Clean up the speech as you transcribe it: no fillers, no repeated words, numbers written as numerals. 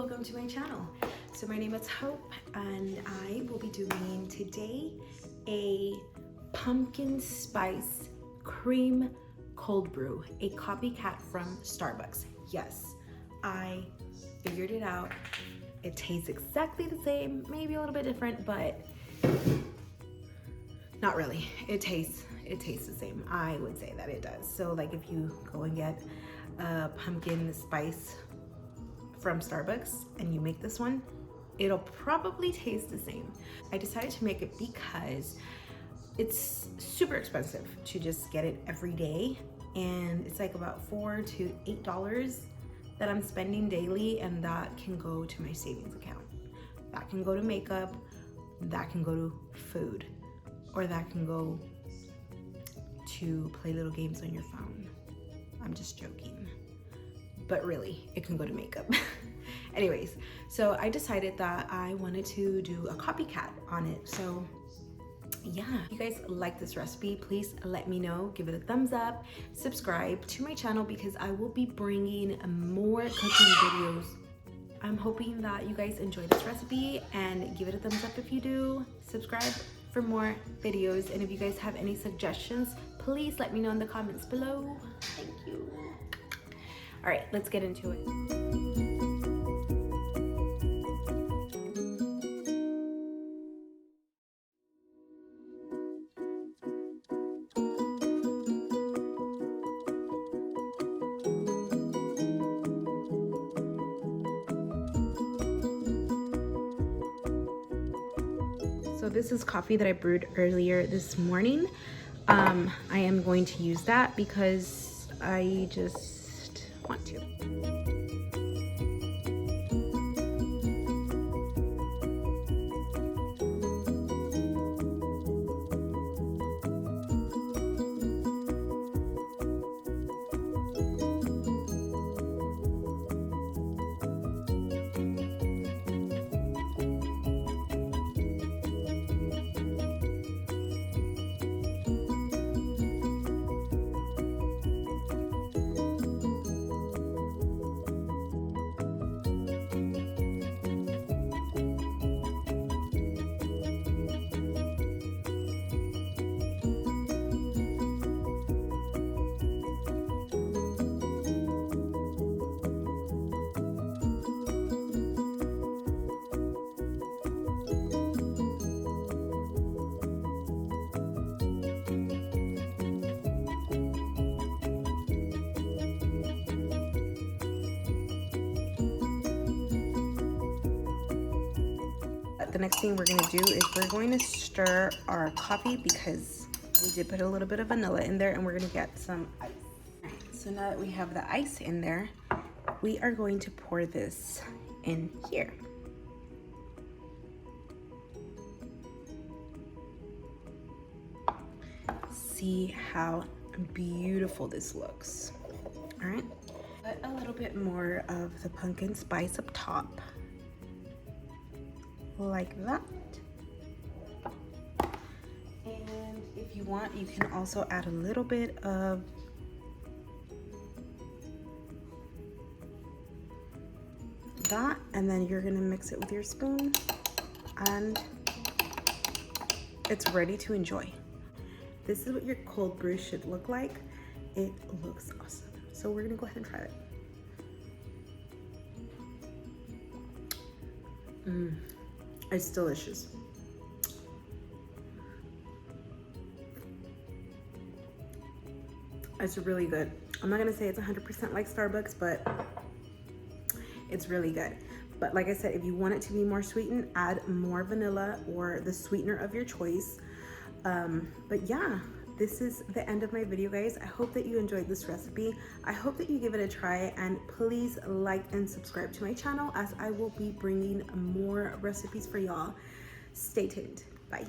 welcome to my channel. So my name is Hope and I will be doing today a pumpkin spice cream cold brew, a copycat from Starbucks. Yes, I figured it out. It tastes exactly the same, maybe a little bit different, but not really. It tastes the same. I would say that it does. So like if you go and get a pumpkin spice from Starbucks and you make this one, it'll probably taste the same. I decided to make it because it's super expensive to just get it every day, and it's like about $4 to $8 that I'm spending daily, and that can go to my savings account. That can go to makeup, that can go to food, or that can go to play little games on your phone. I'm just joking, but really it can go to makeup. Anyways, so I decided that I wanted to do a copycat on it. So yeah, if you guys like this recipe, please let me know. Give it a thumbs up, subscribe to my channel because I will be bringing more cooking videos. I'm hoping that you guys enjoy this recipe, and give it a thumbs up if you do. Subscribe for more videos, and if you guys have any suggestions, please let me know in the comments below. Thank you. All right, let's get into it. So this is coffee that I brewed earlier this morning. I am going to use that because I just want to. The next thing we're going to do is we're going to stir our coffee because we did put a little bit of vanilla in there, and we're going to get some ice. All right, so now that we have the ice in there, we are going to pour this in here. See how beautiful this looks. All right, put a little bit more of the pumpkin spice up top, like that. And if you want, you can also add a little bit of that, and then you're gonna mix it with your spoon, and it's ready to enjoy. This is what your cold brew should look like. It looks awesome. So we're gonna go ahead and try it. It's delicious. It's really good. I'm not gonna say it's 100% like Starbucks, but it's really good. But like I said, if you want it to be more sweetened, add more vanilla or the sweetener of your choice. But yeah, this is the end of my video, guys. I hope that you enjoyed this recipe. I hope that you give it a try, and please like and subscribe to my channel as I will be bringing more recipes for y'all. Stay tuned. Bye.